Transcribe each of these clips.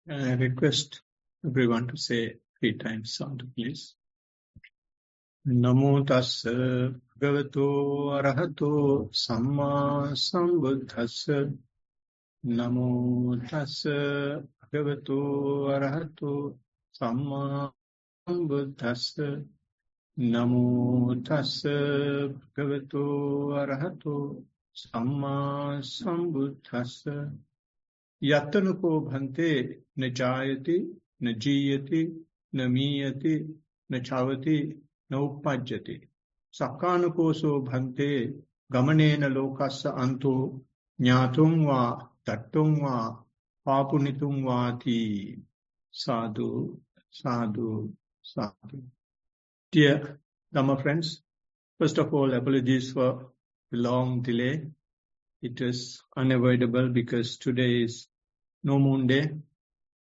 I request everyone to say 3 times sound, please. Namo tassa bhagavato arahato samma sambuddhassa. Namo tassa bhagavato arahato samma sambuddhassa. Namo tassa bhagavato arahato samma sambuddhassa. Yatanuko bhante na jayati, na jiyati, na miyati, na chavati, na uppajjati. Sakkanukoso bhante gamanena lokassa anto jnatum va tattum va papunitum vati. Sadhu, sadhu, sadhu. Dear Dhamma friends, first of all, apologies for the long delay. It was unavoidable because today is no moon day,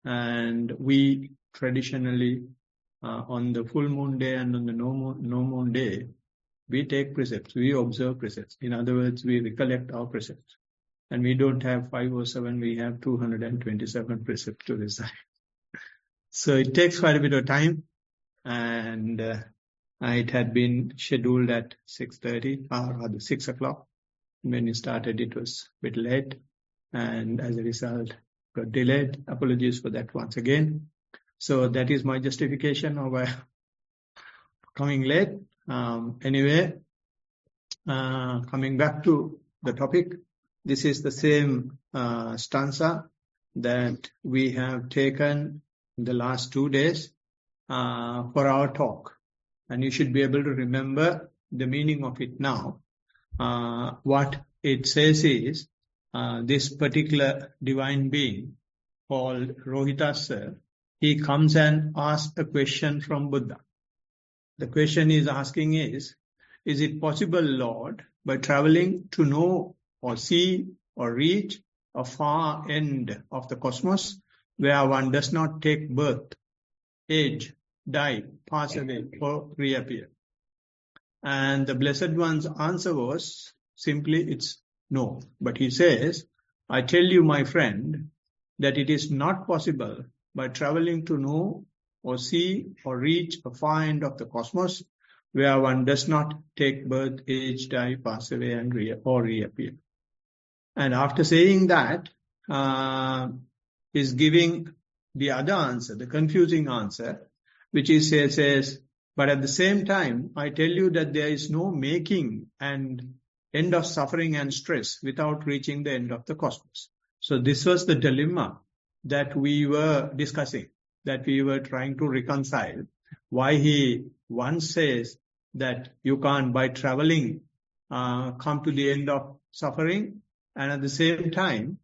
and we traditionally on the full moon day and on the no moon day, we take precepts, we observe precepts. In other words, we recollect our precepts. And we don't have 507, we have 227 precepts to recite. So it takes quite a bit of time, and it had been scheduled at 6:30 or rather 6 o'clock. When we started, it was a bit late, and as a result, got delayed. Apologies for that once again. So that is my justification of coming late. Anyway, coming back to the topic, this is the same stanza that we have taken in the last 2 days for our talk. And you should be able to remember the meaning of it now. What it says is, this particular divine being called Rohithassa, he comes and asks a question from Buddha. The question he's asking is it possible, Lord, by traveling to know or see or reach a far end of the cosmos where one does not take birth, age, die, pass away, or reappear? And the Blessed One's answer was simply, it's no. But he says, I tell you, my friend, that it is not possible by traveling to know or see or reach a far end of the cosmos where one does not take birth, age, die, pass away, and reappear. And after saying that, is giving the other answer, the confusing answer, which he says, but at the same time, I tell you that there is no making and end of suffering and stress without reaching the end of the cosmos. So this was the dilemma that we were discussing, that we were trying to reconcile. Why he once says that you can't, by traveling, come to the end of suffering, and at the same time,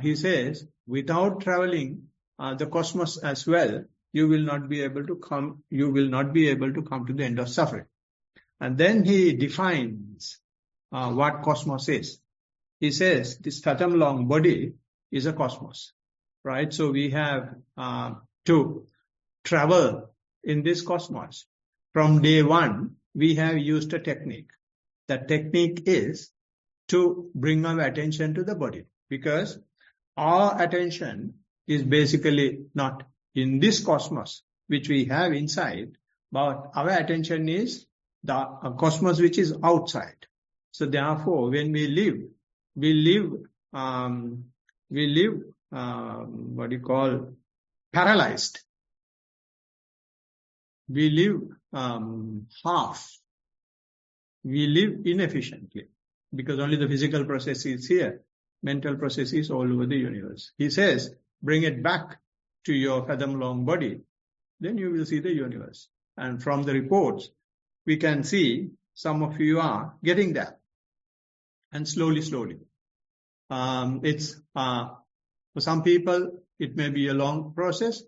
he says, without traveling the cosmos as well, you will not be able to come to the end of suffering. And then he defines what cosmos is. He says this fathom long body is a cosmos, right? So we have to travel in this cosmos. From day one, we have used a technique. That technique is to bring our attention to the body, because our attention is basically not in this cosmos, which we have inside, but our attention is the cosmos which is outside. So therefore, when we live paralyzed. We live half. We live inefficiently, because only the physical process is here. Mental process is all over the universe. He says, bring it back to your fathom long body, then you will see the universe. And from the reports, we can see some of you are getting there. And slowly. It's for some people, it may be a long process.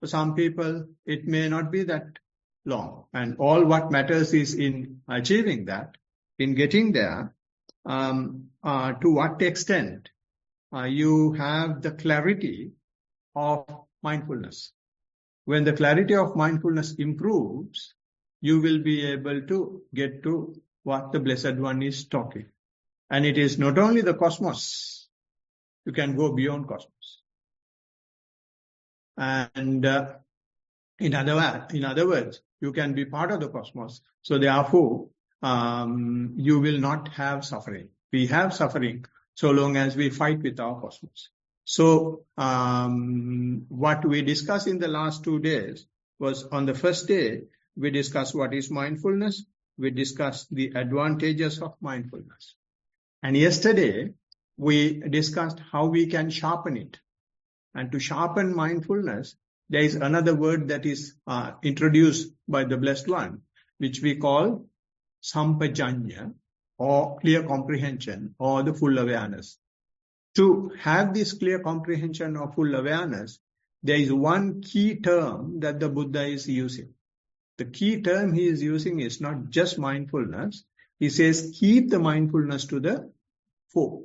For some people, it may not be that long. And all what matters is in achieving that, in getting there, to what extent you have the clarity of mindfulness. When the clarity of mindfulness improves, you will be able to get to what the Blessed One is talking. And it is not only the cosmos. You can go beyond cosmos. And in other words, you can be part of the cosmos. So therefore, you will not have suffering. We have suffering so long as we fight with our cosmos. So what we discussed in the last 2 days was, on the first day, we discussed what is mindfulness. We discussed the advantages of mindfulness. And yesterday, we discussed how we can sharpen it. And to sharpen mindfulness, there is another word that is introduced by the Blessed One, which we call sampajanya, or clear comprehension, or the full awareness. To have this clear comprehension or full awareness, there is one key term that the Buddha is using. The key term he is using is not just mindfulness. He says, keep the mindfulness to the fore.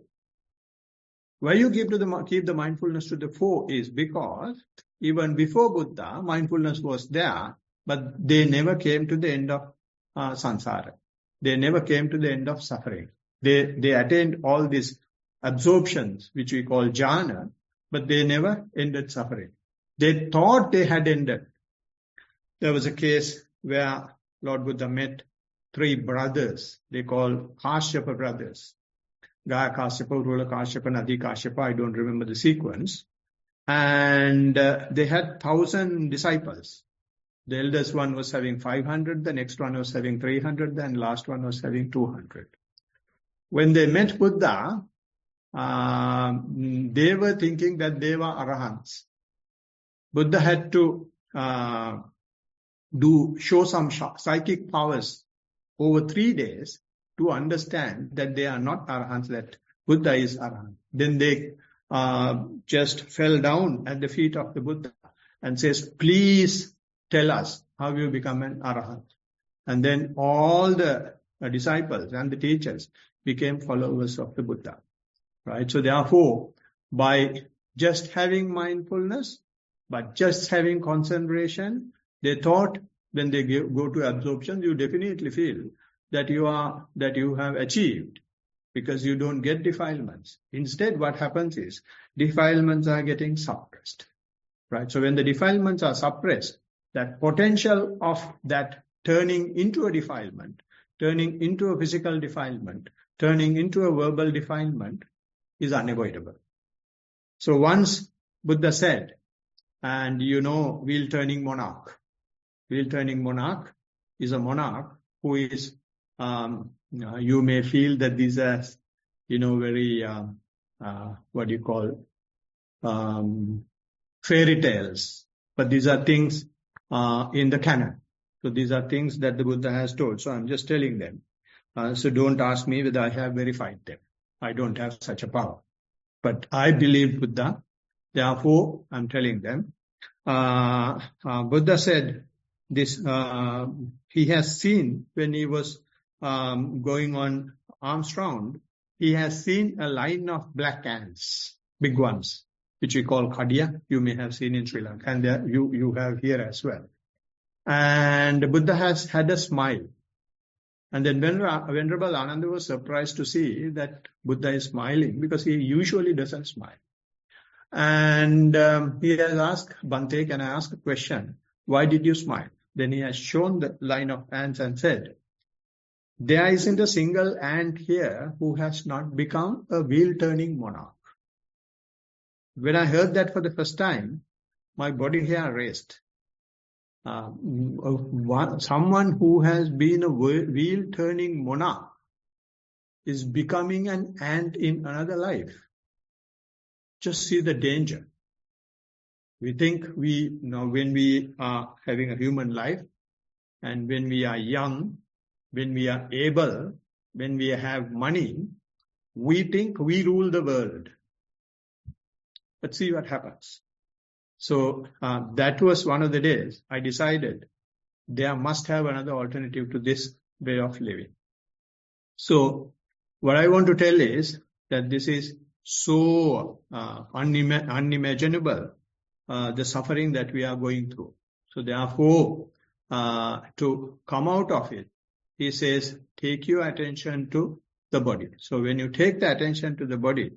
Why you keep the mindfulness to the fore is because even before Buddha, mindfulness was there, but they never came to the end of samsara. They never came to the end of suffering. They attained all these absorptions, which we call jhana, but they never ended suffering. They thought they had ended. There was a case where Lord Buddha met 3 brothers. They call Kashyapa brothers. Gaya Kashyapa, Urula Kashyapa, Nadi Kashyapa, I don't remember the sequence. And they had 1,000 disciples. The eldest one was having 500, the next one was having 300, and last one was having 200. When they met Buddha, they were thinking that they were arahants. Buddha had to show some psychic powers over 3 days to understand that they are not arahants, that Buddha is arahant. Then they just fell down at the feet of the Buddha and says, please tell us how you become an arahant. And then all the disciples and the teachers became followers of the Buddha. Right? So therefore, by just having mindfulness, but just having concentration, they thought when they go to absorption, you definitely feel that you have achieved, because you don't get defilements. Instead, what happens is defilements are getting suppressed. Right? So when the defilements are suppressed, that potential of that turning into a defilement, turning into a physical defilement, turning into a verbal defilement is unavoidable. So once Buddha said, and wheel-turning monarch. Wheel-turning monarch is a monarch who is, you may feel that these are, very, fairy tales. But these are things in the canon. So these are things that the Buddha has told. So I'm just telling them. So don't ask me whether I have verified them. I don't have such a power. But I believe Buddha. Therefore, I'm telling them. Buddha said this, he has seen when he was going on arms round, he has seen a line of black ants, big ones, which we call khadiya. You may have seen in Sri Lanka, and there, you have here as well. And Buddha has had a smile. And then Venerable Ananda was surprised to see that Buddha is smiling, because he usually doesn't smile. And he has asked, Bhante, can I ask a question? Why did you smile? Then he has shown the line of ants and said, there isn't a single ant here who has not become a wheel-turning monarch. When I heard that for the first time, my body hair raised. Someone who has been a wheel-turning monarch is becoming an ant in another life. Just see the danger. We think when we are having a human life, and when we are young, when we are able, when we have money, we think we rule the world. But see what happens. So that was one of the days I decided there must have another alternative to this way of living. So what I want to tell is that this is so unimaginable, the suffering that we are going through. So therefore, to come out of it, he says, take your attention to the body. So when you take the attention to the body,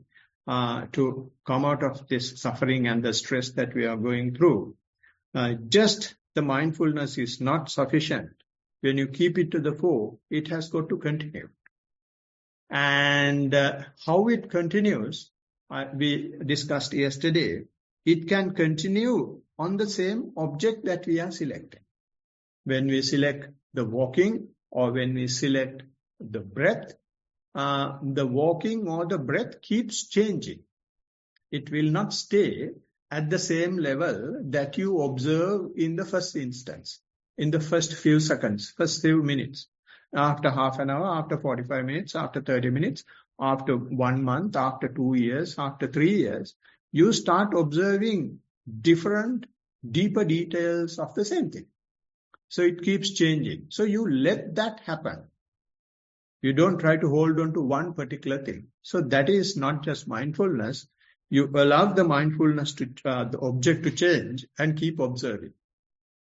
to come out of this suffering and the stress that we are going through. Just the mindfulness is not sufficient. When you keep it to the fore, it has got to continue. And how it continues, we discussed yesterday, it can continue on the same object that we are selecting. When we select the walking or when we select the breath, the walking or the breath keeps changing. It will not stay at the same level that you observe in the first instance, in the first few seconds, first few minutes, after half an hour, after 45 minutes, after 30 minutes, after 1 month, after 2 years, after 3 years, you start observing different, deeper details of the same thing. So it keeps changing. So you let that happen. You don't try to hold on to one particular thing. So that is not just mindfulness. You allow the mindfulness to, the object to change and keep observing.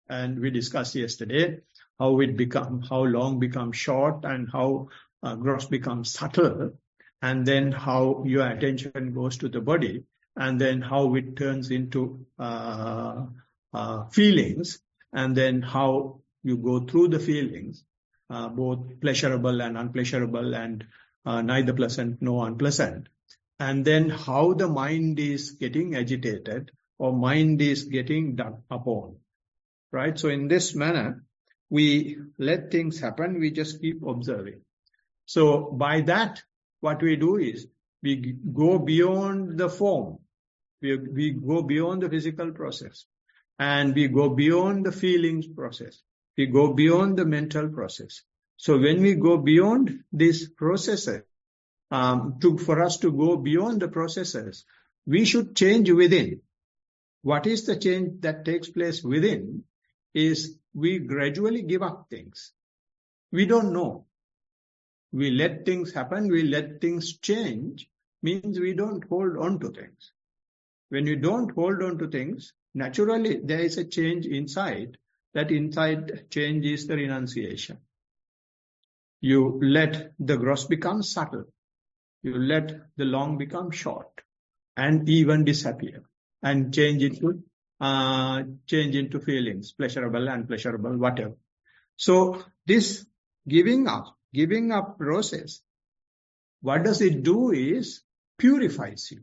And we discussed yesterday how long becomes short and how gross becomes subtle. And then how your attention goes to the body. And then how it turns into feelings. And then how you go through the feelings, both pleasurable and unpleasurable and neither pleasant nor unpleasant. And then how the mind is getting agitated or mind is getting done upon. Right? So in this manner, we let things happen, we just keep observing. So by that, what we do is, we go beyond the form. We go beyond the physical process. And we go beyond the feelings process. We go beyond the mental process. So when we go beyond these processes, for us to go beyond the processes, we should change within. What is the change that takes place within is we gradually give up things. We don't know. We let things happen, we let things change, means we don't hold on to things. When you don't hold on to things, naturally there is a change inside. That inside change is the renunciation. You let the gross become subtle. You let the long become short and even disappear and change into feelings, pleasurable, unpleasurable, whatever. So this giving up process, what does it do is purifies you.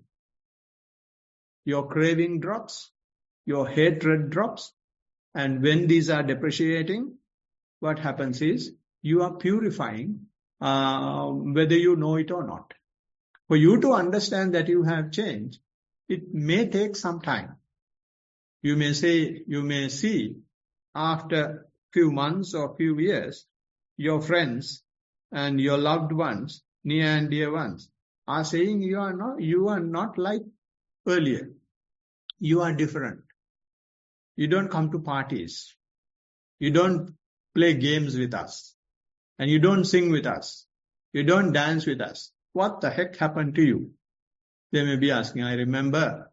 Your craving drops, your hatred drops, and when these are depreciating, what happens is you are purifying whether you know it or not. For you to understand that you have changed, it may take some time. You may see after few months or few years, your friends and your loved ones, near and dear ones, are saying you are not like earlier. You are different. You don't come to parties. You don't play games with us. And you don't sing with us. You don't dance with us. What the heck happened to you? They may be asking. I remember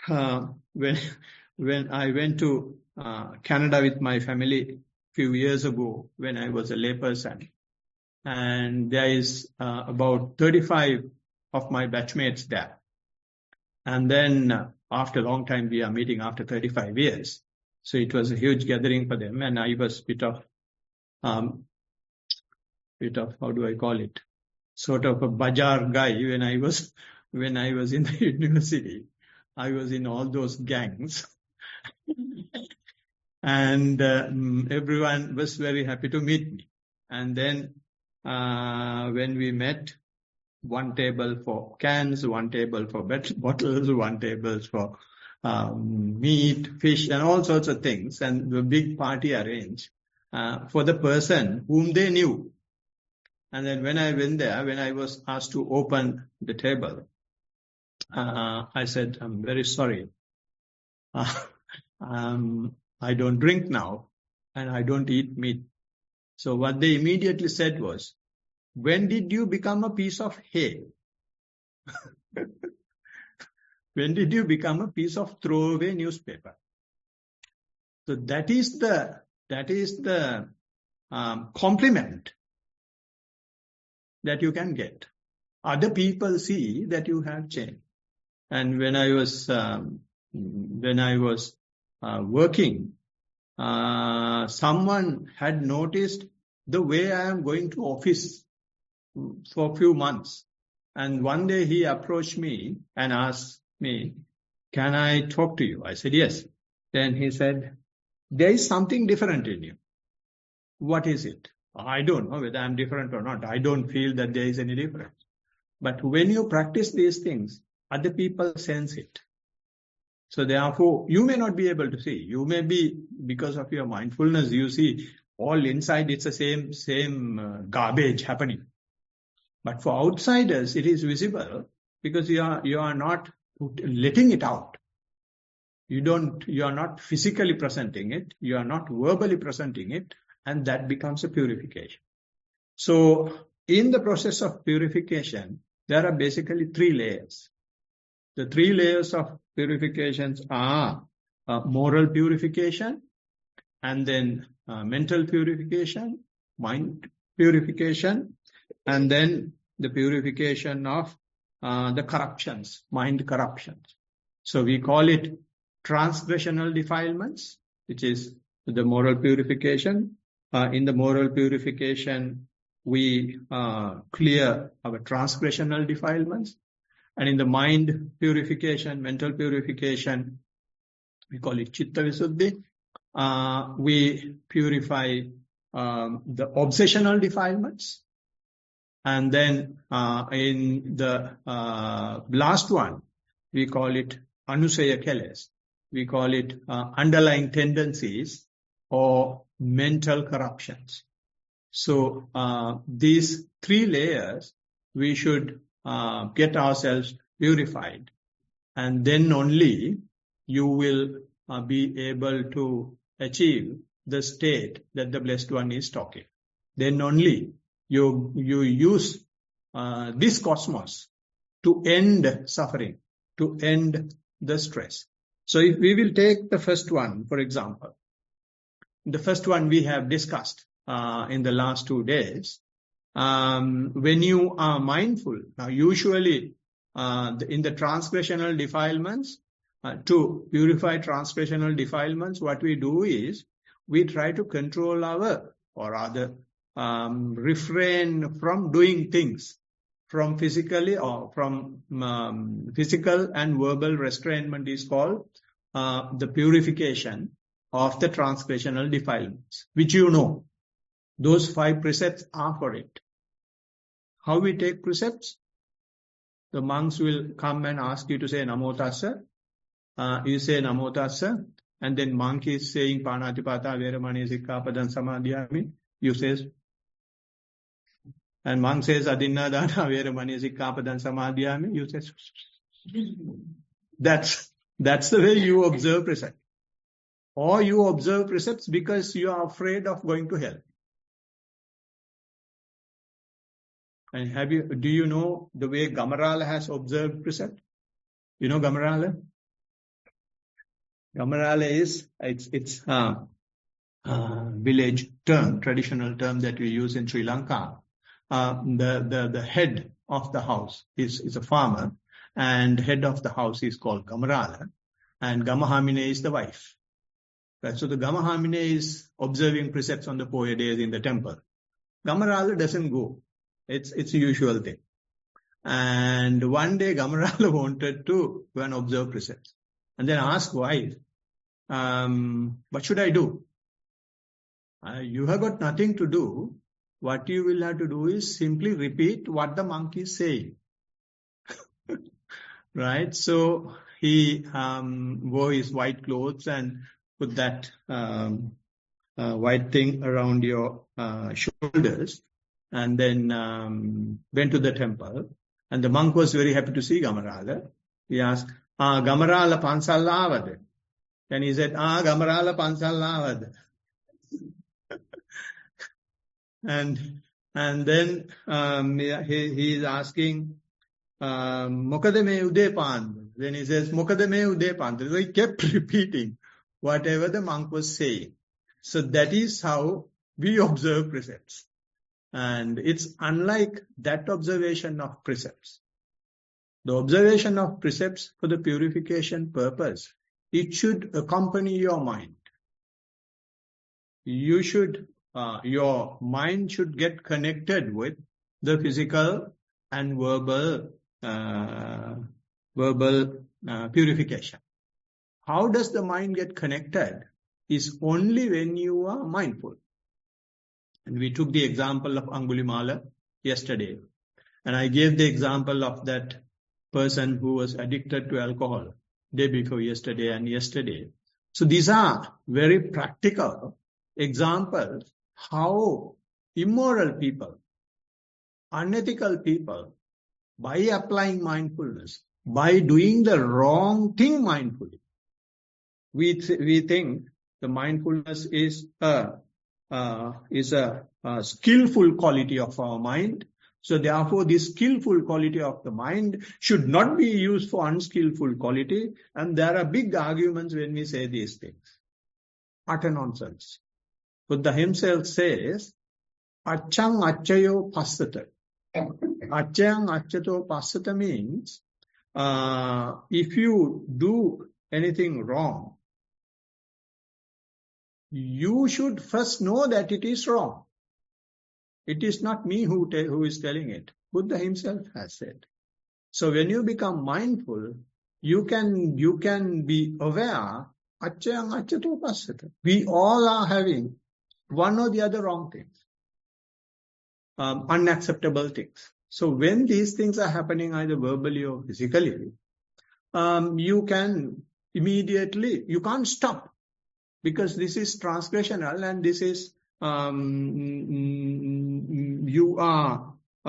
when I went to Canada with my family a few years ago when I was a layperson. And there is about 35 of my batchmates there. And then after a long time, we are meeting after 35 years. So it was a huge gathering for them. And I was bit of, how do I call it? Sort of a bazaar guy when I was in the university. I was in all those gangs. And everyone was very happy to meet me. And then when we met, one table for cans, one table for bottles, one table for meat, fish, and all sorts of things. And the big party arranged for the person whom they knew. And then when I went there, when I was asked to open the table, I said, I'm very sorry. I don't drink now and I don't eat meat. So what they immediately said was, when did you become a piece of hay? When did you become a piece of throwaway newspaper? So that is the compliment that you can get other people see that you have changed. And when I was working, someone had noticed the way I am going to office for a few months. And one day he approached me and asked me, "Can I talk to you?" I said, "Yes." Then he said, "There is something different in you." "What is it?" "I don't know whether I'm different or not. I don't feel that there is any difference. But when you practice these things, other people sense it. So therefore, you may not be able to see. You may be, because of your mindfulness, you see all inside it's the same garbage happening. But for outsiders, it is visible because you are not letting it out. You are not physically presenting it. You are not verbally presenting it. And that becomes a purification. So in the process of purification, there are basically 3 layers. The 3 layers of purifications are moral purification, and then mental purification, mind purification, and then the purification of the corruptions, mind corruptions. So we call it transgressional defilements, which is the moral purification. In the moral purification, we clear our transgressional defilements. And in the mind purification, mental purification, we call it Chitta Visuddhi. We purify the obsessional defilements. And then in the last one, we call it Anusaya Keles. We call it underlying tendencies or mental corruptions. So these 3 layers, we should get ourselves purified, and then only you will be able to achieve the state that the Blessed One is talking. Then only you use this cosmos to end suffering, to end the stress. So if we will take the first one, for example, the first one we have discussed in the last 2 days. When you are mindful, now usually in the transgressional defilements, to purify transgressional defilements, what we do is we try to control our, or rather refrain from doing things from physically or from physical and verbal restrainment is called the purification of the transgressional defilements, which you know. Those 5 precepts are for it. How we take precepts? The monks will come and ask you to say Namo Tassa. You say Namo Tassa, and then monk is saying Panatipata Veramani Sikkhapadam Samadhiyami. You say, and monk says Adinna Dana Veramani Sikkhapadam Samadhiyami. You say, that's the way you observe precepts. Or you observe precepts because you are afraid of going to hell. And do you know the way Gamarala has observed precept? You know Gamarala? Gamarala is, it's village term, traditional term that we use in Sri Lanka. The head of the house is a farmer, and head of the house is called Gamarala, and Gamahamine is the wife. Right? So the Gamahamine is observing precepts on the Poya days in the temple. Gamarala doesn't go. It's a usual thing. And one day Gamarala wanted to go and observe precepts. And then asked wife, what should I do? You have got nothing to do. What you will have to do is simply repeat what the monk is saying. Right? So he wore his white clothes and put that white thing around your shoulders. And then went to the temple. And the monk was very happy to see Gamarala. He asked, Gamarala pansal lavada? And he said, Gamarala pansal lavada. And then he is asking, Mokade me ude pan. Then he says, Mokade me ude pan. So he kept repeating whatever the monk was saying. So that is how we observe precepts. And it's unlike that observation of precepts. The observation of precepts for the purification purpose, it should accompany your mind. You should, your mind should get connected with the physical and verbal purification. How does the mind get connected? Is only when you are mindful. And we took the example of Angulimala yesterday. And I gave the example of that person who was addicted to alcohol day before yesterday and yesterday. So these are very practical examples how immoral people, unethical people, by applying mindfulness, by doing the wrong thing mindfully, we think the mindfulness is a skillful quality of our mind. So therefore, this skillful quality of the mind should not be used for unskillful quality. And there are big arguments when we say these things. Utter nonsense. Buddha himself says, Achang achayo passata. Achang achato passata means, if you do anything wrong, you should first know that it is wrong. It is not me who is telling it. Buddha himself has said. So when you become mindful, you can be aware. We all are having one or the other wrong things, unacceptable things. So when these things are happening either verbally or physically, you can immediately, you can't stop, because this is transgressional and this is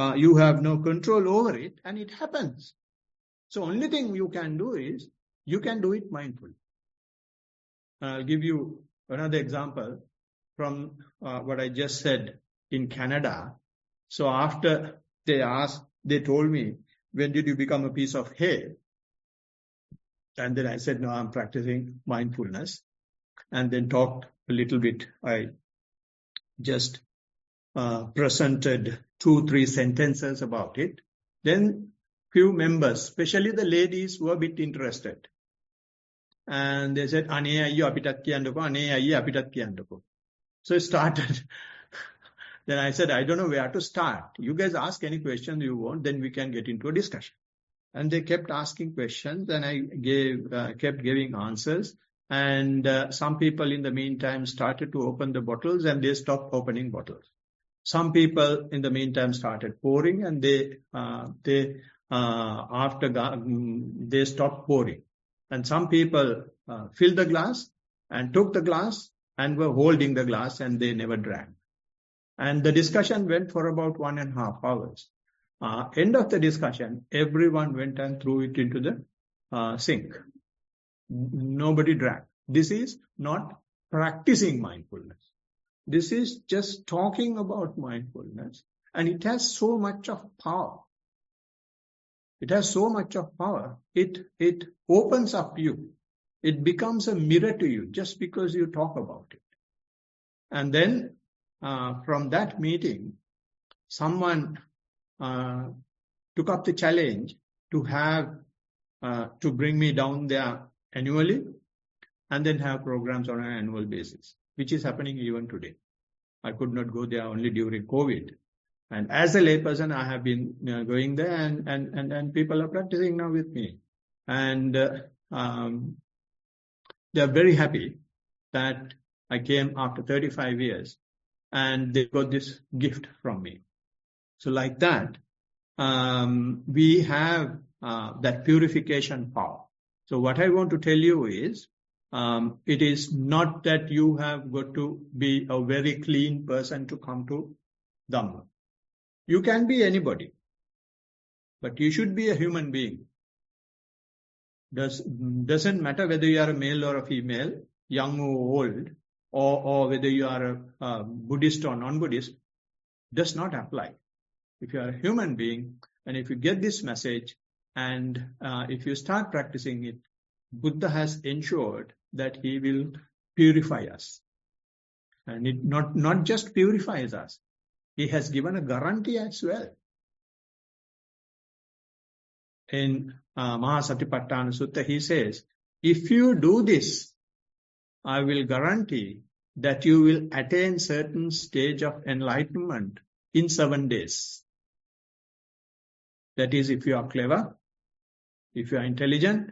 you have no control over it, and it happens. So only thing you can do is you can do it mindfully. I'll give you another example from what I just said in Canada. So after they told me, when did you become a piece of hay? And then I said, no, I'm practicing mindfulness. And then talked a little bit. I just presented 2-3 sentences about it. Then few members, especially the ladies, were a bit interested. And they said, Ane ayyo apitat kiyandako, ane ayyo apitat kiyandako. So it started. Then I said, I don't know where to start. You guys ask any questions you want, then we can get into a discussion. And they kept asking questions, and I kept giving answers. And some people in the meantime started to open the bottles, and they stopped opening bottles. Some people in the meantime started pouring, and they stopped pouring. And some people filled the glass and took the glass and were holding the glass, and they never drank. And the discussion went for about 1.5 hours. End of the discussion, everyone went and threw it into the sink. Nobody drank. This is not practicing mindfulness. This is just talking about mindfulness. And it has so much of power. It has so much of power. It opens up you. It becomes a mirror to you just because you talk about it. And then from that meeting, someone took up the challenge to bring me down there annually, and then have programs on an annual basis, which is happening even today. I could not go there only during COVID. And as a layperson, I have been going there, and people are practicing now with me. And they are very happy that I came after 35 years, and they got this gift from me. So like that, we have that purification power. So what I want to tell you is, it is not that you have got to be a very clean person to come to Dhamma. You can be anybody, but you should be a human being. Doesn't matter whether you are a male or a female, young or old, or whether you are a Buddhist or non-Buddhist, does not apply. If you are a human being, and if you get this message, and if you start practicing it, Buddha has ensured that he will purify us. And it not just purifies us, He has given a guarantee as well. In Mahasatipatthana Sutta, he says, if you do this, I will guarantee that you will attain certain stage of enlightenment in 7 days. That is, if you are clever, if you are intelligent,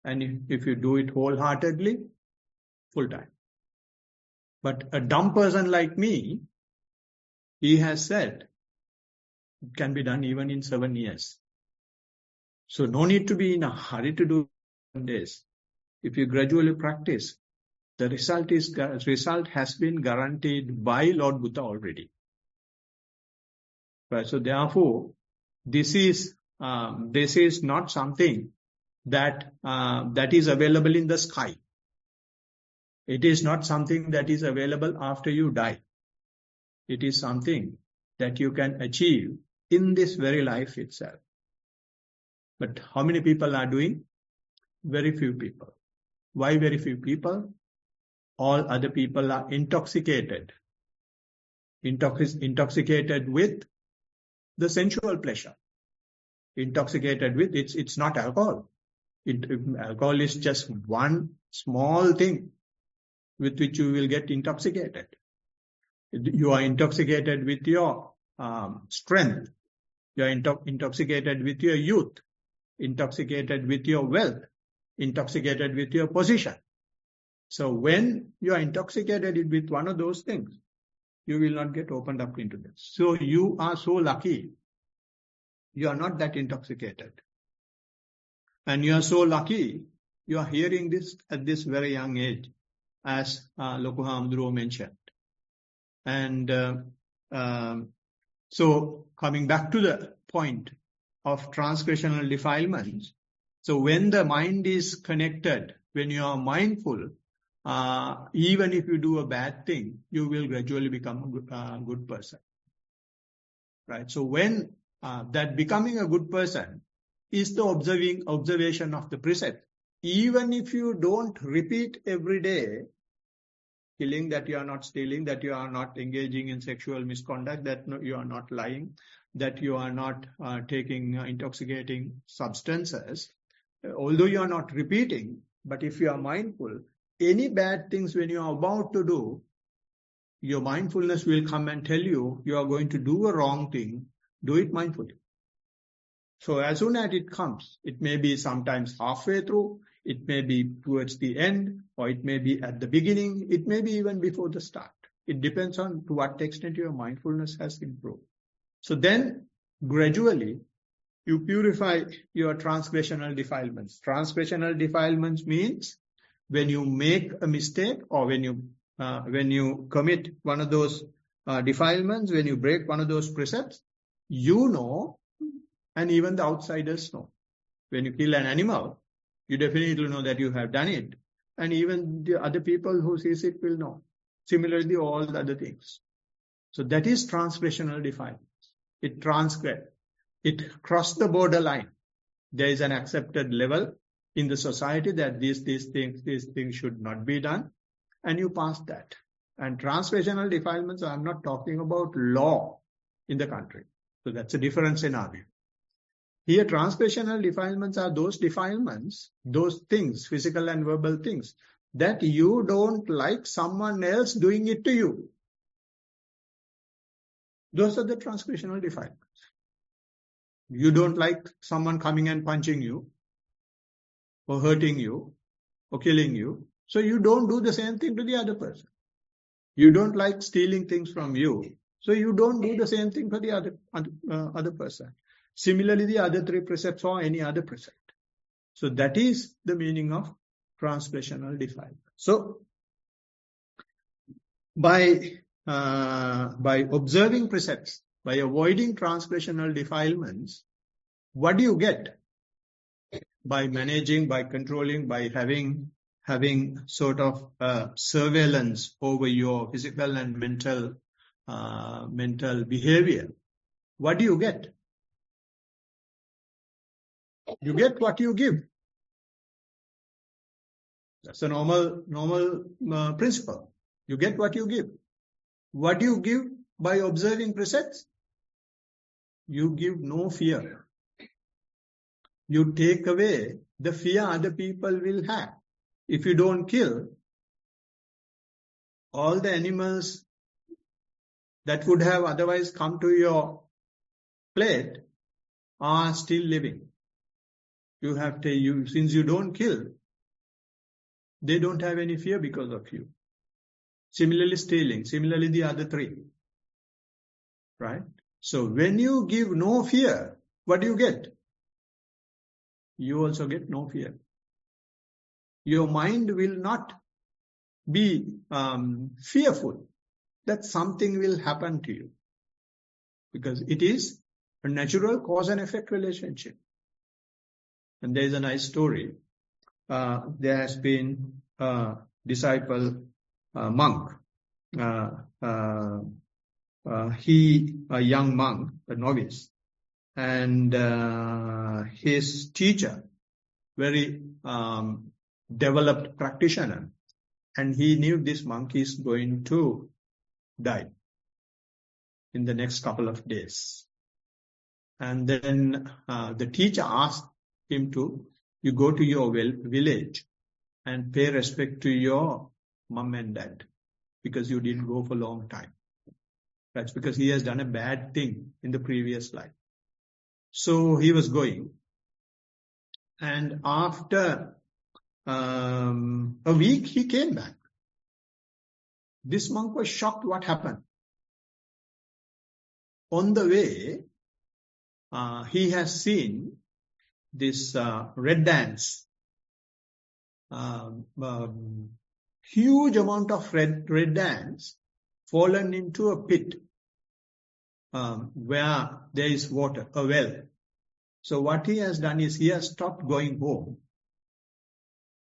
and if you do it wholeheartedly, full time. But a dumb person like me, he has said, it can be done even in 7 years. So no need to be in a hurry to do it in 7 days. If you gradually practice, the result has been guaranteed by Lord Buddha already. Right? So therefore, this is not something that is available in the sky. It is not something that is available after you die. It is something that you can achieve in this very life itself. But how many people are doing? Very few people. Why very few people? All other people are intoxicated. Intoxicated with the sensual pleasure. Intoxicated with, it's not alcohol. Alcohol is just one small thing with which you will get intoxicated. You are intoxicated with your strength. You are intoxicated with your youth. Intoxicated with your wealth. Intoxicated with your position. So when you are intoxicated with one of those things, you will not get opened up into this. So you are so lucky. You are not that intoxicated. And you are so lucky, you are hearing this at this very young age, as Loku Hamduro mentioned. And so coming back to the point of transgressional defilements, so when the mind is connected, when you are mindful, even if you do a bad thing, you will gradually become a good person. Right? So when that becoming a good person is the observation of the precept. Even if you don't repeat every day, killing, that you are not stealing, that you are not engaging in sexual misconduct, that you are not lying, that you are not taking intoxicating substances, although you are not repeating, but if you are mindful, any bad things when you are about to do, your mindfulness will come and tell you, you are going to do a wrong thing, do it mindfully. So as soon as it comes, it may be sometimes halfway through, it may be towards the end, or it may be at the beginning, it may be even before the start. It depends on to what extent your mindfulness has improved. So then gradually you purify your transgressional defilements. Transgressional defilements means when you make a mistake or when you commit one of those defilements, when you break one of those precepts, you know, and even the outsiders know. When you kill an animal, you definitely know that you have done it. And even the other people who sees it will know. Similarly, all the other things. So that is transgressional defilements. It transgressed. It crossed the borderline. There is an accepted level in the society that these things should not be done. And you pass that. And transgressional defilements, I'm not talking about law in the country. So that's a different scenario. Here, transgressional defilements are those defilements, those things, physical and verbal things, that you don't like someone else doing it to you. Those are the transgressional defilements. You don't like someone coming and punching you, or hurting you, or killing you. So you don't do the same thing to the other person. You don't like stealing things from you. So you don't do the same thing for the other person. Similarly, the other three precepts or any other precept. So that is the meaning of transgressional defilement. So by observing precepts, by avoiding transgressional defilements, what do you get? By managing, by controlling, by having sort of surveillance over your physical and mental behavior, what do you get? You get what you give. That's a normal principle. You get what you give. What you give, by observing precepts? You give no fear. You take away the fear other people will have. If you don't kill, all the animals that would have otherwise come to your plate are still living. Since you don't kill, they don't have any fear because of you. Similarly, stealing. Similarly, the other three. Right? So when you give no fear, what do you get? You also get no fear. Your mind will not be fearful that something will happen to you. Because it is a natural cause and effect relationship. And there is a nice story. There has been a disciple, monk. A young monk, a novice. And his teacher, very developed practitioner. And he knew this monk is going to die in the next couple of days. And then the teacher asked him you go to your village and pay respect to your mom and dad because you didn't go for a long time. That's because he has done a bad thing in the previous life. So he was going. And after a week, he came back. This monk was shocked what happened. On the way, he has seen this red ants, huge amount of red ants fallen into a pit where there is water, a well. So what he has done is he has stopped going home.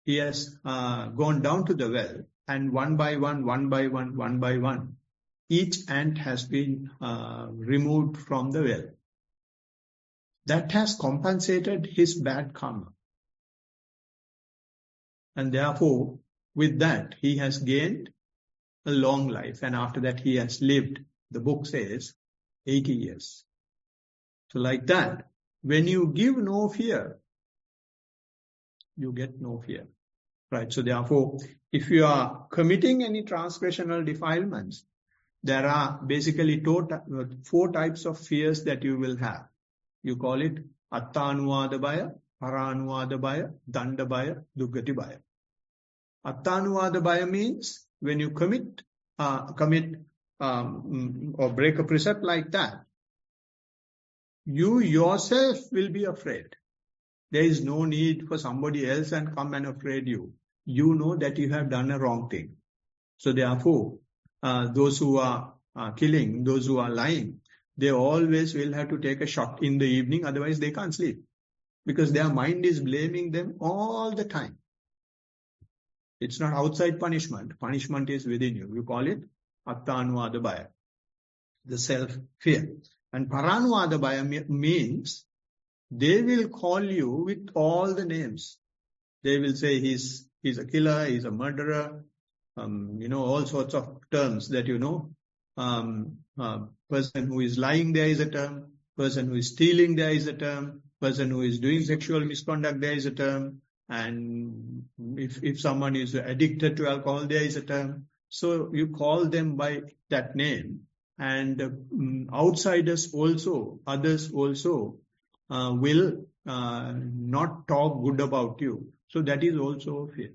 He has gone down to the well, and one by one, each ant has been removed from the well. That has compensated his bad karma. And therefore, with that, he has gained a long life. And after that, he has lived, the book says, 80 years. So like that, when you give no fear, you get no fear. Right? So therefore, if you are committing any transgressional defilements, there are basically 4 types of fears that you will have. You call it Attanuvada Baya, Paranuvada Baya, Danda Baya, Duggati Baya. Attanuvada Baya means when you commit or break a precept like that, you yourself will be afraid. There is no need for somebody else and come and afraid you. You know that you have done a wrong thing. So therefore, those who are killing, those who are lying, they always will have to take a shot in the evening, otherwise they can't sleep. Because their mind is blaming them all the time. It's not outside punishment. Punishment is within you. You call it Attanuvada Baya, the self-fear. And Paranuvada Baya means they will call you with all the names. They will say he's a killer, he's a murderer, all sorts of terms that you know. Person who is lying, there is a term. Person who is stealing, there is a term. Person who is doing sexual misconduct, there is a term. And if someone is addicted to alcohol, there is a term. So you call them by that name. And outsiders also, others also will not talk good about you. So that is also fear.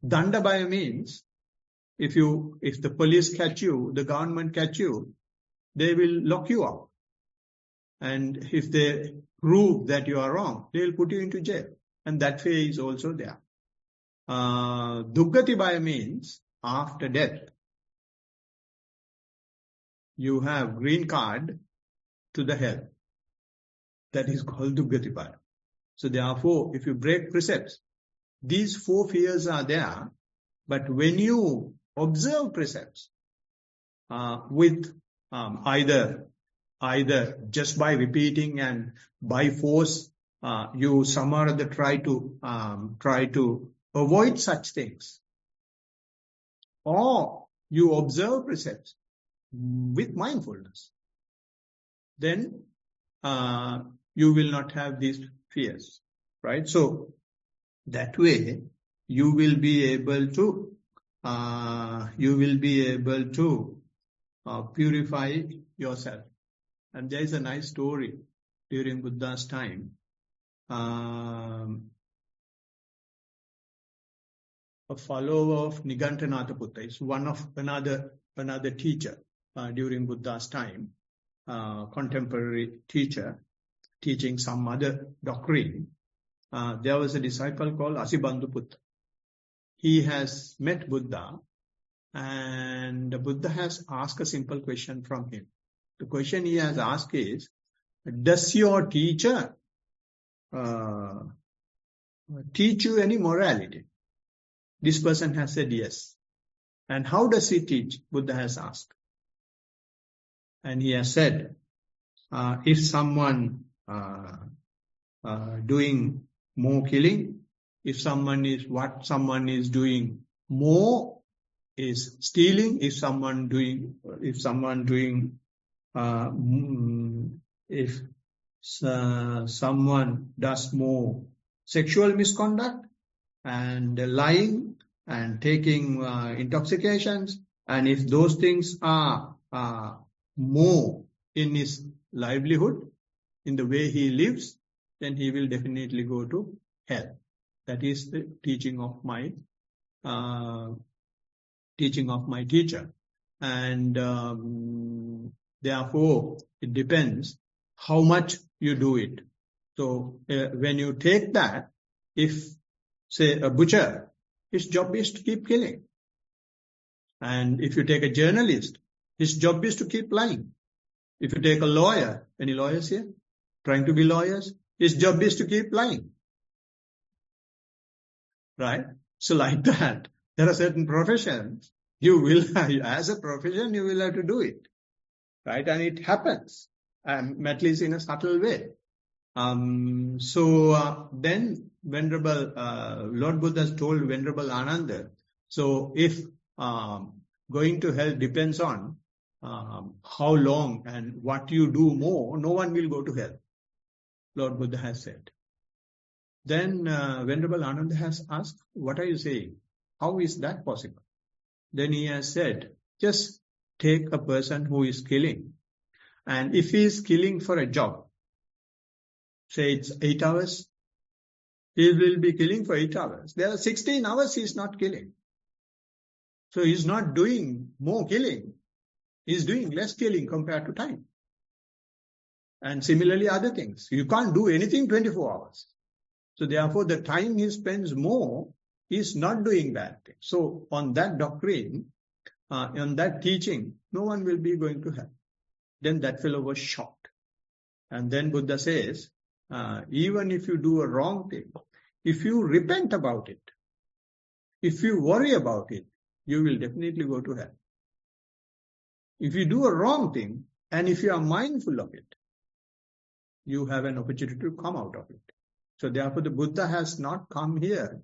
Dandabhaya means if the police catch you, the government catch you, they will lock you up. And if they prove that you are wrong, they will put you into jail. And that fear is also there. Duggati Bhaya means after death, you have green card to the hell. That is called Duggati Bhaya. So therefore, if you break precepts, these 4 fears are there. But when you observe precepts with either just by repeating and by force, you somehow or other try to avoid such things, or you observe precepts with mindfulness, then you will not have these fears, right? So that way you will be able to purify yourself. And there is a nice story during Buddha's time. A follower of Nigantanataputta is one of another teacher during Buddha's time, contemporary teacher teaching some other doctrine. There was a disciple called Asibandhuputta. He has met Buddha, and the Buddha has asked a simple question from him. The question he has asked is, does your teacher teach you any morality? This person has said yes. And how does he teach? Buddha has asked. And he has said, if someone doing more killing, if someone is doing more is stealing, if someone does more sexual misconduct and lying and taking intoxications, and if those things are more in his livelihood, in the way he lives, then he will definitely go to hell. That is the teaching of my teacher. And therefore, it depends how much you do it. So when you take that, if, say, a butcher, his job is to keep killing. And if you take a journalist, his job is to keep lying. If you take a lawyer, any lawyers here trying to be lawyers, his job is to keep lying. Right? So like that, there are certain professions, you will, as a profession, you will have to do it. Right? And it happens, at least in a subtle way. Then Venerable Lord Buddha told Venerable Ananda, so if going to hell depends on how long and what you do more, no one will go to hell, Lord Buddha has said. Then Venerable Ananda has asked, what are you saying? How is that possible? Then he has said, just take a person who is killing, and if he is killing for a job, say it's 8 hours, he will be killing for 8 hours. There are 16 hours he is not killing. So he is not doing more killing. He is doing less killing compared to time. And similarly other things. You can't do anything 24 hours. So therefore the time he spends more, he is not doing that thing. So on that doctrine, on that teaching, no one will be going to hell. Then that fellow was shocked. And then Buddha says, even if you do a wrong thing, if you repent about it, if you worry about it, you will definitely go to hell. If you do a wrong thing, and if you are mindful of it, you have an opportunity to come out of it. So therefore the Buddha has not come here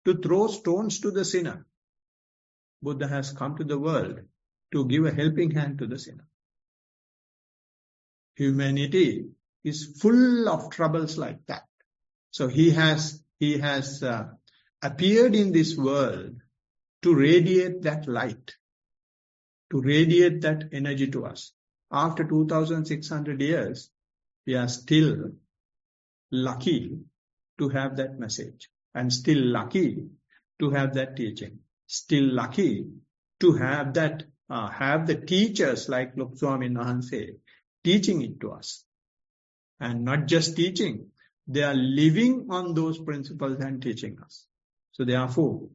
to throw stones to the sinner. Buddha has come to the world to give a helping hand to the sinner. Humanity is full of troubles like that. So he has appeared in this world to radiate that light, to radiate that energy to us. After 2,600 years, we are still lucky to have that message, and still lucky to have that teaching, still lucky to have that, have the teachers like Lok Swami Nahanse teaching it to us. And not just teaching, they are living on those principles and teaching us. So therefore,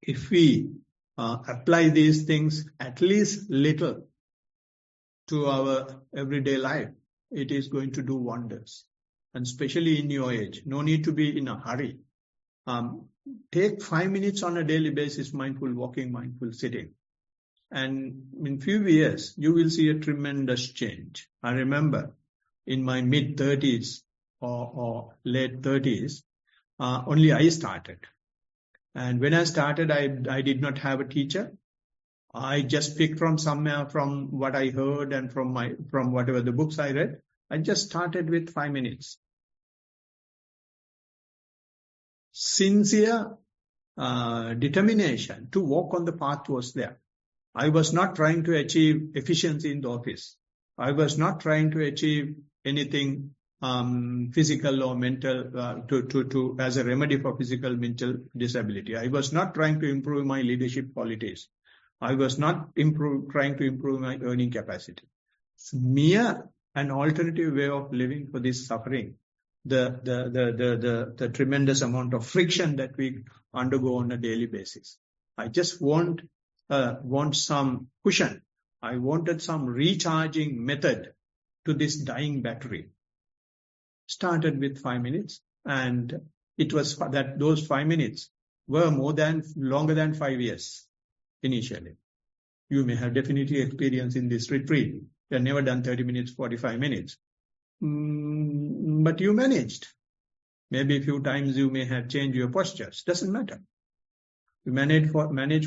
if we apply these things at least little to our everyday life, it is going to do wonders. And especially in your age, no need to be in a hurry. Take 5 minutes on a daily basis, mindful walking, mindful sitting. And in few years, you will see a tremendous change. I remember in my mid-30s or late 30s, only I started. And when I started, I did not have a teacher. I just picked from somewhere, from what I heard and from whatever the books I read. I just started with 5 minutes. Sincere determination to walk on the path was there. I was not trying to achieve efficiency in the office. I was not trying to achieve anything physical or mental to as a remedy for physical mental disability. I was not trying to improve my leadership qualities. I was not trying to improve my earning capacity. It's mere an alternative way of living for this suffering. The tremendous amount of friction that we undergo on a daily basis. I just want some cushion. I wanted some recharging method to this dying battery. Started with 5 minutes, and it was that those 5 minutes were longer than 5 years initially. You may have definitely experienced in this retreat. You have never done 30 minutes, 45 minutes. But you managed. Maybe a few times you may have changed your postures. Doesn't matter. You manage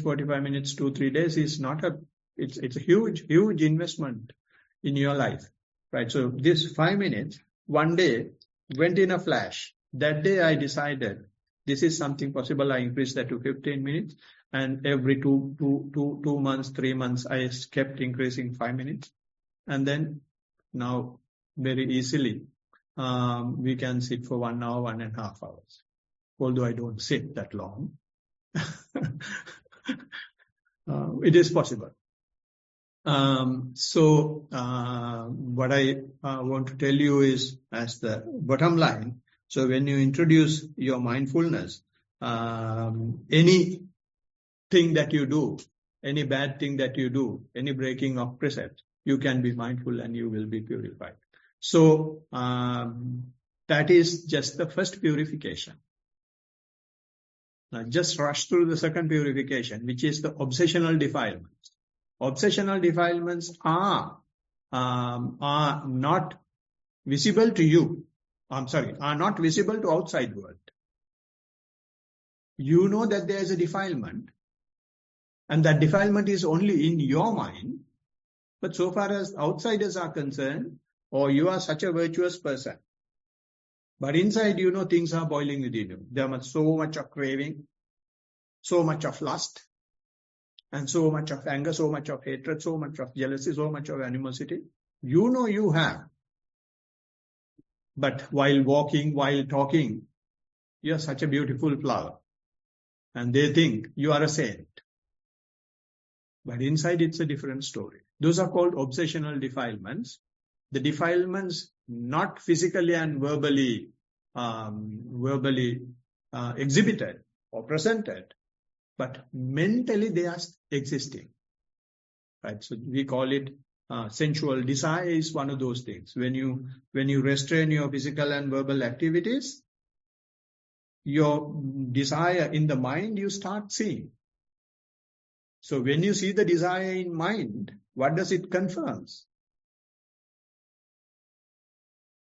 45 minutes, 2-3 days is not it's a huge investment in your life. Right? So this 5 minutes, one day went in a flash. That day I decided this is something possible. I increased that to 15 minutes. And every two months, 3 months, I kept increasing 5 minutes. And then now very easily, we can sit for 1 hour, 1.5 hours. Although I don't sit that long. It is possible. So what I want to tell you is, as the bottom line, so when you introduce your mindfulness, any thing that you do, any bad thing that you do, any breaking of precept, you can be mindful and you will be purified. So that is just the first purification. Now just rush through the second purification, which is the obsessional defilements. Obsessional defilements are not visible to you. Are not visible to outside world. You know that there is a defilement, and that defilement is only in your mind. But so far as outsiders are concerned, or you are such a virtuous person, but inside you know things are boiling within you. There is so much of craving, so much of lust, and so much of anger, so much of hatred, so much of jealousy, so much of animosity. You know you have. But while walking, while talking, you are such a beautiful flower. And they think you are a saint. But inside it's a different story. Those are called obsessional defilements. The defilements not physically and verbally exhibited or presented, but mentally they are existing. Right? So we call it sensual desire is one of those things. When you restrain your physical and verbal activities, your desire in the mind you start seeing. So when you see the desire in mind, what does it confirms?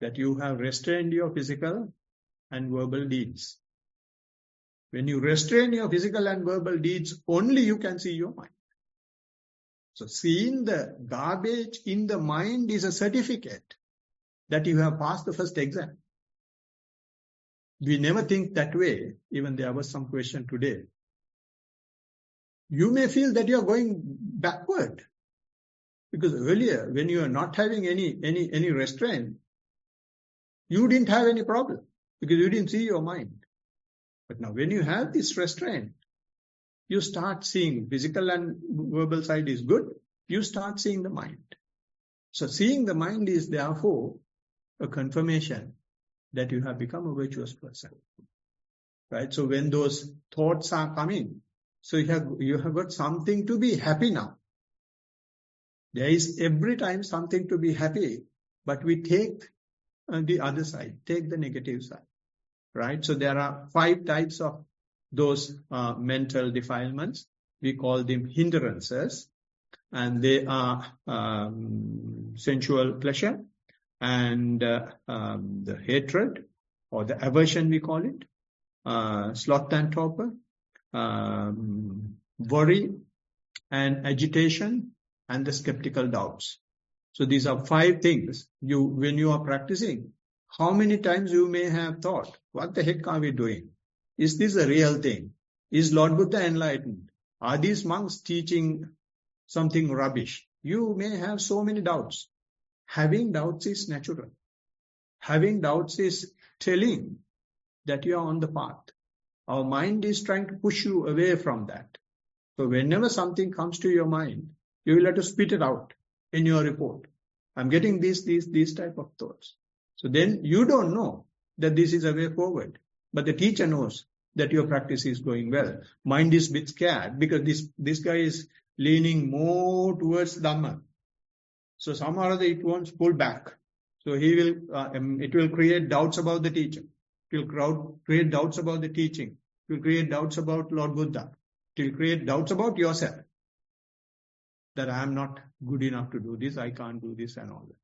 That you have restrained your physical and verbal deeds. When you restrain your physical and verbal deeds, only you can see your mind. So seeing the garbage in the mind is a certificate that you have passed the first exam. We never think that way. Even there was some question today. You may feel that you are going backward. Because earlier, when you are not having any restraint, you didn't have any problem. Because you didn't see your mind. But now when you have this restraint, you start seeing physical and verbal side is good. You start seeing the mind. So seeing the mind is therefore a confirmation that you have become a virtuous person. Right? So when those thoughts are coming, so you have got something to be happy now. There is every time something to be happy, but we take the other side, take the negative side. Right? So there are 5 types of those mental defilements. We call them hindrances, and they are sensual pleasure and the hatred or the aversion, we call it, sloth and torpor, worry, and agitation, and the skeptical doubts. So these are 5 things. When you are practicing, how many times you may have thought, what the heck are we doing? Is this a real thing? Is Lord Buddha enlightened? Are these monks teaching something rubbish? You may have so many doubts. Having doubts is natural. Having doubts is telling that you are on the path. Our mind is trying to push you away from that. So whenever something comes to your mind, you will have to spit it out in your report. I'm getting these type of thoughts. So then you don't know that this is a way forward. But the teacher knows that your practice is going well. Mind is a bit scared because this guy is leaning more towards Dhamma. So somehow or other it wants pull back. So it will create doubts about the teacher. It will create doubts about the teaching. It will create doubts about Lord Buddha. It will create doubts about yourself. That I am not good enough to do this, I can't do this and all that.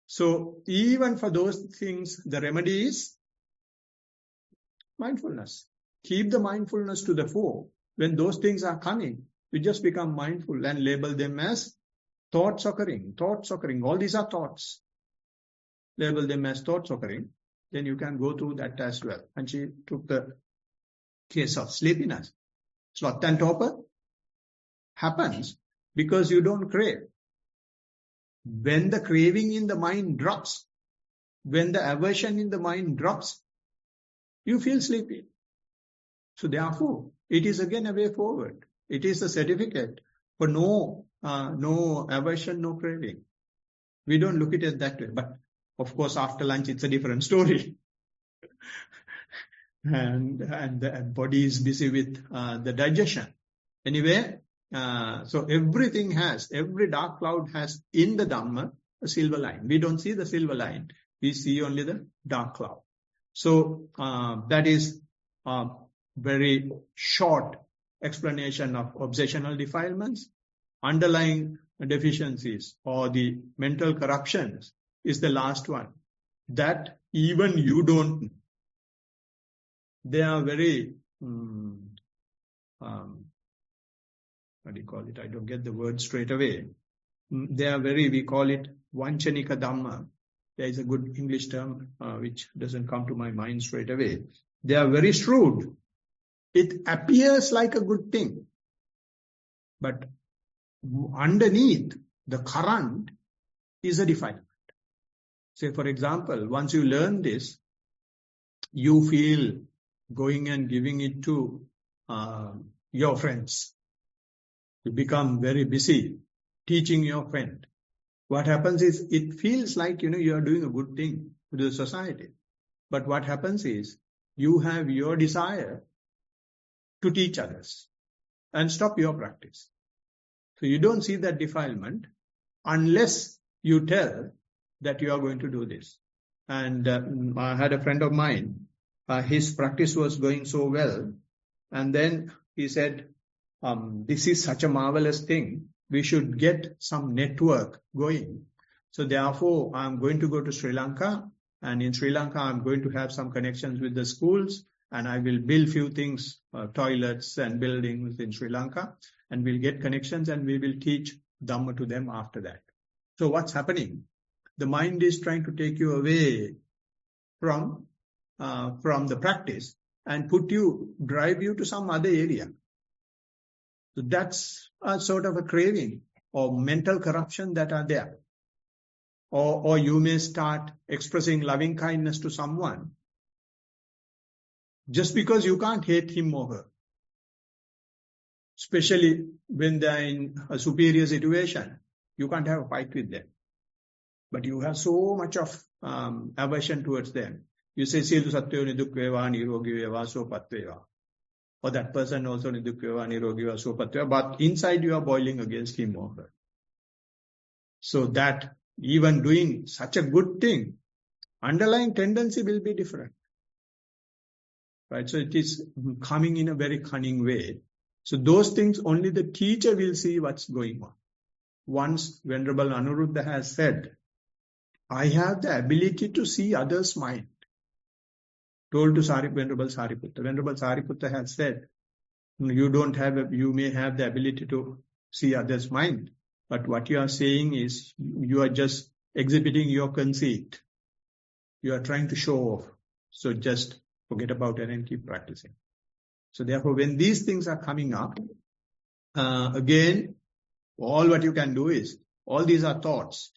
So even for those things, the remedy is mindfulness. Keep the mindfulness to the fore. When those things are coming, you just become mindful and label them as thoughts occurring. All these are thoughts. Label them as thoughts occurring. Then you can go through that as well. And she took the case of sleepiness. Sloth and torpor happens because you don't crave. When the craving in the mind drops, when the aversion in the mind drops, you feel sleepy. So therefore, it is again a way forward. It is a certificate for no aversion, no craving. We don't look at it that way. But of course, after lunch, it's a different story. and the body is busy with the digestion. Anyway, so every dark cloud has in the Dhamma a silver line. We don't see the silver line. We see only the dark cloud. So that is a very short explanation of obsessional defilements. Underlying deficiencies or the mental corruptions is the last one. That even you don't know. They are very, what do you call it? I don't get the word straight away. They are very, we call it Vanchanika Dhamma. There is a good English term which doesn't come to my mind straight away. They are very shrewd. It appears like a good thing. But underneath the current is a defilement. Say, for example, once you learn this, you feel going and giving it to your friends. You become very busy teaching your friend. What happens is, it feels like, you are doing a good thing to the society. But what happens is, you have your desire to teach others and stop your practice. So you don't see that defilement unless you tell that you are going to do this. And I had a friend of mine, his practice was going so well. And then he said, this is such a marvelous thing. We should get some network going. So therefore, I'm going to go to Sri Lanka. And in Sri Lanka, I'm going to have some connections with the schools. And I will build few things, toilets and buildings in Sri Lanka. And we'll get connections and we will teach Dhamma to them after that. So what's happening? The mind is trying to take you away from the practice and drive you to some other area. So that's a sort of a craving or mental corruption that are there. Or you may start expressing loving kindness to someone just because you can't hate him or her. Especially when they're in a superior situation, you can't have a fight with them. But you have so much of aversion towards them. You say, Silu Satyo Niduk Veva, Nirogi Veva, Sopat Veva. Or that person also Niduk Veva, Nirogi Veva, Sopat Veva. But inside you are boiling against him or her. So that even doing such a good thing, underlying tendency will be different. Right? So it is coming in a very cunning way. So those things only the teacher will see what's going on. Once Venerable Anuruddha has said, I have the ability to see others' mind. Told to Venerable Sariputta. Venerable Sariputta has said, you may have the ability to see others' mind. But what you are saying is you are just exhibiting your conceit. You are trying to show off. So just forget about it and keep practicing. So therefore, when these things are coming up, again, all what you can do is, all these are thoughts,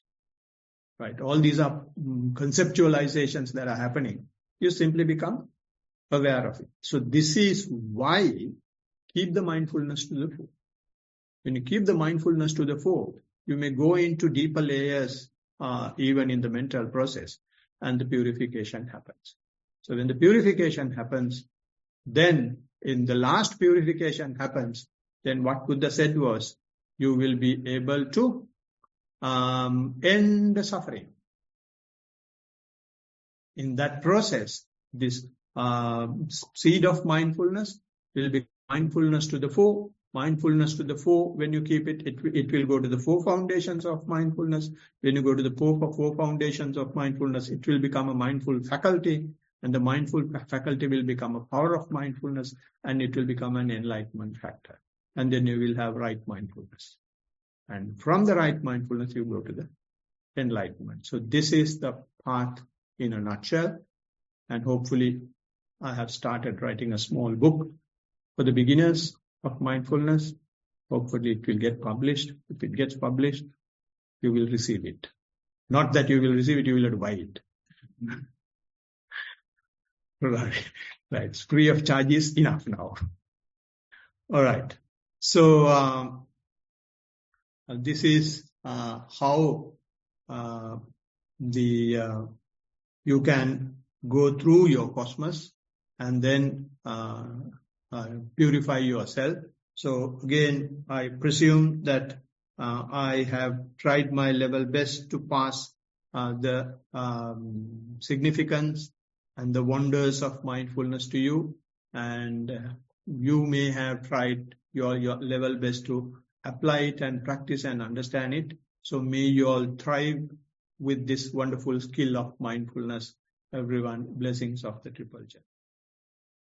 right? All these are conceptualizations that are happening. You simply become aware of it. So this is why keep the mindfulness to the fore. When you keep the mindfulness to the fore, you may go into deeper layers, even in the mental process, and the purification happens. So when the purification happens, then in the last purification happens, then what Buddha said was, you will be able to end the suffering. In that process, this seed of mindfulness will be mindfulness to the fore. Mindfulness to the fore, when you keep it, it will go to the four foundations of mindfulness. When you go to the four foundations of mindfulness, it will become a mindful faculty. And the mindful faculty will become a power of mindfulness, and it will become an enlightenment factor. And then you will have right mindfulness. And from the right mindfulness, you go to the enlightenment. So this is the path in a nutshell. And hopefully, I have started writing a small book for the beginners of mindfulness. Hopefully, it will get published. If it gets published, you will receive it. Not that you will receive it, you will have to buy it. Right. It's free of charge is enough now. All right. So this is how you can go through your cosmos and then purify yourself. So again, I presume that I have tried my level best to pass the significance and the wonders of mindfulness to you, and you may have tried your level best to apply it and practice and understand it. So may you all thrive with this wonderful skill of mindfulness. Everyone, blessings of the Triple Gem.